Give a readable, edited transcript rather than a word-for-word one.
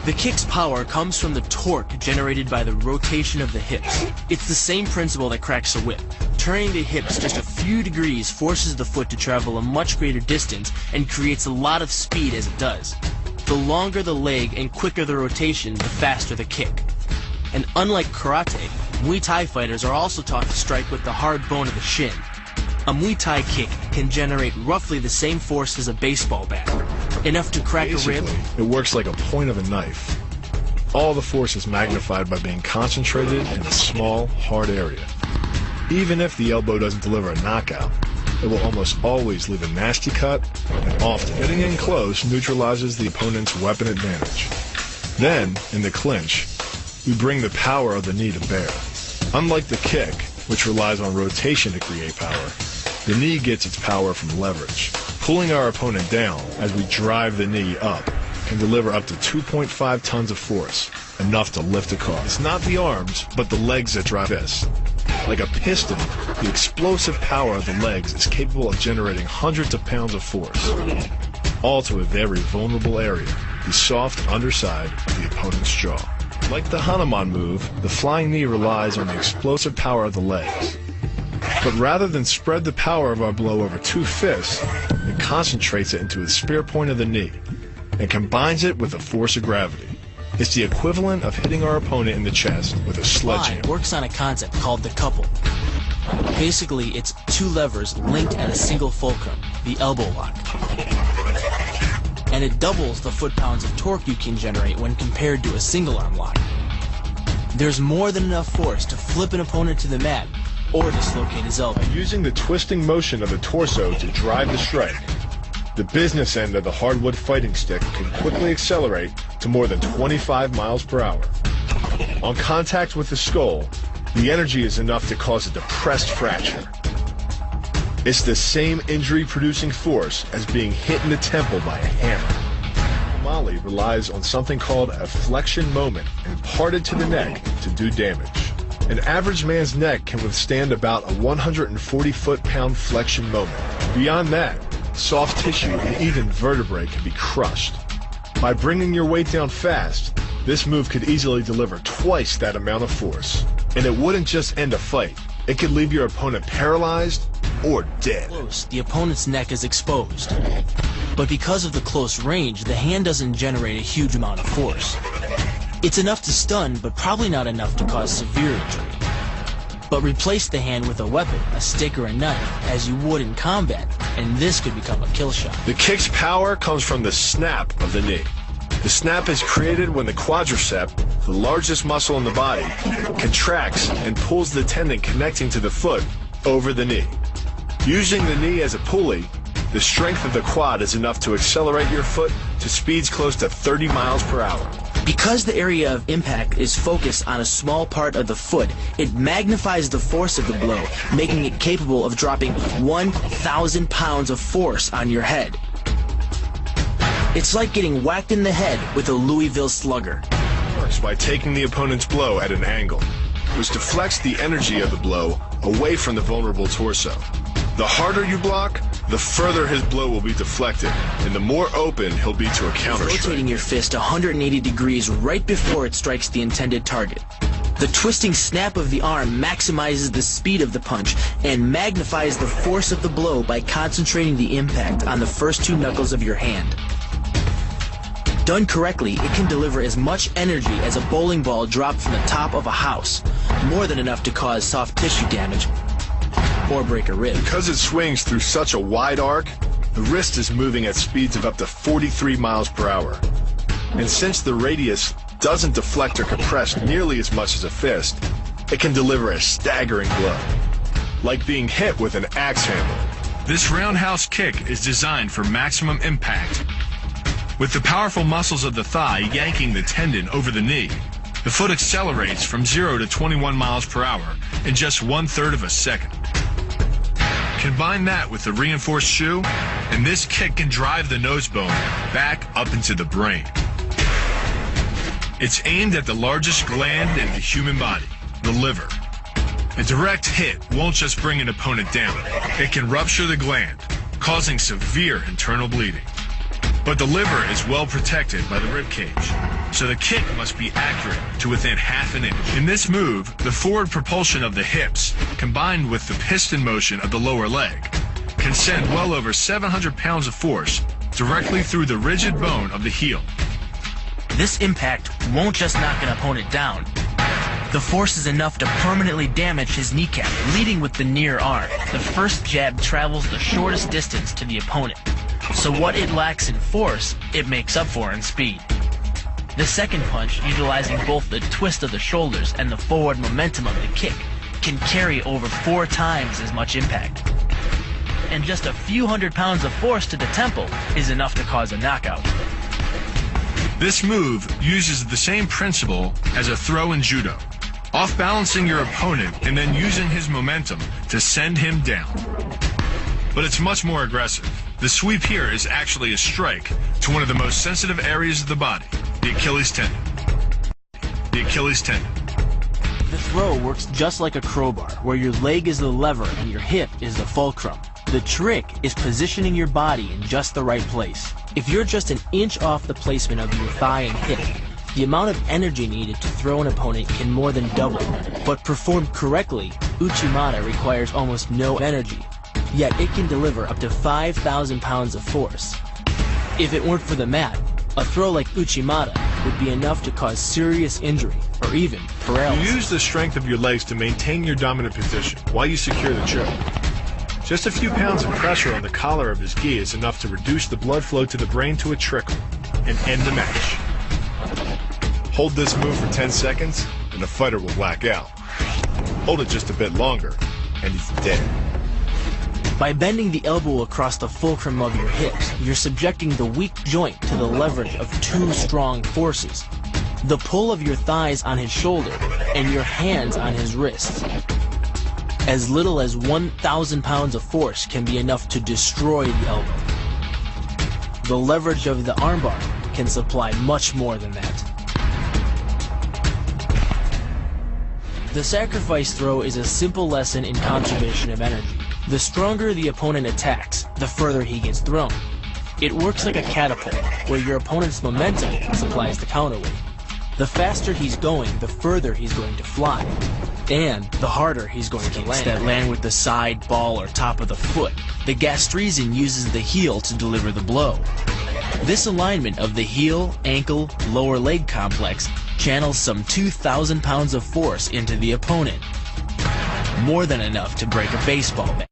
The kick's power comes from the torque generated by the rotation of the hips. It's the same principle that cracks a whip. Turning the hips just a few degrees forces the foot to travel a much greater distance and creates a lot of speed as it does. The longer the leg and quicker the rotation, the faster the kick. And unlike karate, Muay Thai fighters are also taught to strike with the hard bone of the shin. A Muay Thai kick can generate roughly the same force as a baseball bat, enough to crack a rib. It works like a point of a knife. All the force is magnified by being concentrated in a small, hard area. Even if the elbow doesn't deliver a knockout, it will almost always leave a nasty cut, and often getting in close neutralizes the opponent's weapon advantage. Then, in the clinch, we bring the power of the knee to bear. Unlike the kick, which relies on rotation to create power, the knee gets its power from leverage. Pulling our opponent down as we drive the knee up can deliver up to 2.5 tons of force, enough to lift a car. It's not the arms, but the legs that drive this. Like a piston, the explosive power of the legs is capable of generating hundreds of pounds of force, all to a very vulnerable area, the soft underside of the opponent's jaw. Like the Hanuman move, the flying knee relies on the explosive power of the legs. But rather than spread the power of our blow over two fists, it concentrates it into the spear point of the knee and combines it with the force of gravity. It's the equivalent of hitting our opponent in the chest with a sledgehammer. Works on a concept called the couple. Basically, it's two levers linked at a single fulcrum, the elbow lock. And it doubles the foot-pounds of torque you can generate when compared to a single arm lock. There's more than enough force to flip an opponent to the mat or dislocate his elbow. Using the twisting motion of the torso to drive the strike, the business end of the hardwood fighting stick can quickly accelerate to more than 25 miles per hour. On contact with the skull, the energy is enough to cause a depressed fracture. It's the same injury-producing force as being hit in the temple by a hammer. Mali relies on something called a flexion moment imparted to the neck to do damage. An average man's neck can withstand about a 140 foot-pound flexion moment. Beyond that, soft tissue and even vertebrae can be crushed. By bringing your weight down fast, this move could easily deliver twice that amount of force. And it wouldn't just end a fight. It could leave your opponent paralyzed or dead. Close, the opponent's neck is exposed. But because of the close range, the hand doesn't generate a huge amount of force. It's enough to stun, but probably not enough to cause severe injury. But replace the hand with a weapon, a stick or a knife, as you would in combat, and this could become a kill shot. The kick's power comes from the snap of the knee. The snap is created when the quadricep, the largest muscle in the body, contracts and pulls the tendon connecting to the foot over the knee. Using the knee as a pulley, the strength of the quad is enough to accelerate your foot to speeds close to 30 miles per hour. Because the area of impact is focused on a small part of the foot, it magnifies the force of the blow, making it capable of dropping 1,000 pounds of force on your head. It's like getting whacked in the head with a Louisville slugger. It works by taking the opponent's blow at an angle, which deflects the energy of the blow away from the vulnerable torso. The harder you block, the further his blow will be deflected, and the more open he'll be to a counter strike. Rotating your fist 180 degrees right before it strikes the intended target. The twisting snap of the arm maximizes the speed of the punch and magnifies the force of the blow by concentrating the impact on the first two knuckles of your hand. Done correctly, it can deliver as much energy as a bowling ball dropped from the top of a house, more than enough to cause soft tissue damage or break a rib. Because it swings through such a wide arc, the wrist is moving at speeds of up to 43 miles per hour. And since the radius doesn't deflect or compress nearly as much as a fist, it can deliver a staggering blow, like being hit with an axe handle. This roundhouse kick is designed for maximum impact. With the powerful muscles of the thigh yanking the tendon over the knee, the foot accelerates from 0 to 21 miles per hour in just 1/3 of a second. Combine that with the reinforced shoe, and this kick can drive the nose bone back up into the brain. It's aimed at the largest gland in the human body, the liver. A direct hit won't just bring an opponent down. It can rupture the gland, causing severe internal bleeding. But the liver is well protected by the rib cage. so the kick must be accurate to within half an inch. In this move, the forward propulsion of the hips, combined with the piston motion of the lower leg, can send well over 700 pounds of force directly through the rigid bone of the heel. This impact won't just knock an opponent down. The force is enough to permanently damage his kneecap, leading with the near arm. The first jab travels the shortest distance to the opponent, so what it lacks in force, it makes up for in speed. The second punch, utilizing both the twist of the shoulders and the forward momentum of the kick, can carry over 4 times as much impact. And just a few hundred pounds of force to the temple is enough to cause a knockout. This move uses the same principle as a throw in judo, off-balancing your opponent and then using his momentum to send him down. But it's much more aggressive. The sweep here is actually a strike to one of the most sensitive areas of the body, the Achilles tendon. The Achilles tendon. The throw works just like a crowbar, where your leg is the lever and your hip is the fulcrum. The trick is positioning your body in just the right place. If you're just an inch off the placement of your thigh and hip, the amount of energy needed to throw an opponent can more than double. But performed correctly, Uchimata requires almost no energy, yet it can deliver up to 5,000 pounds of force. If it weren't for the mat, a throw like Uchimata would be enough to cause serious injury, or even paralysis. You use the strength of your legs to maintain your dominant position while you secure the choke. Just a few pounds of pressure on the collar of his gi is enough to reduce the blood flow to the brain to a trickle and end the match. Hold this move for 10 seconds and the fighter will black out. Hold it just a bit longer and he's dead. By bending the elbow across the fulcrum of your hips, you're subjecting the weak joint to the leverage of 2 strong forces: the pull of your thighs on his shoulder and your hands on his wrists. As little as 1,000 pounds of force can be enough to destroy the elbow. The leverage of the armbar can supply much more than that. The sacrifice throw is a simple lesson in conservation of energy. The stronger the opponent attacks, the further he gets thrown. It works like a catapult, where your opponent's momentum supplies the counterweight. The faster he's going, the further he's going to fly, and the harder he's going to land. That land with the side, ball, or top of the foot. The gastrizin uses the heel to deliver the blow. This alignment of the heel, ankle, lower leg complex channels some 2,000 pounds of force into the opponent. More than enough to break a baseball bat.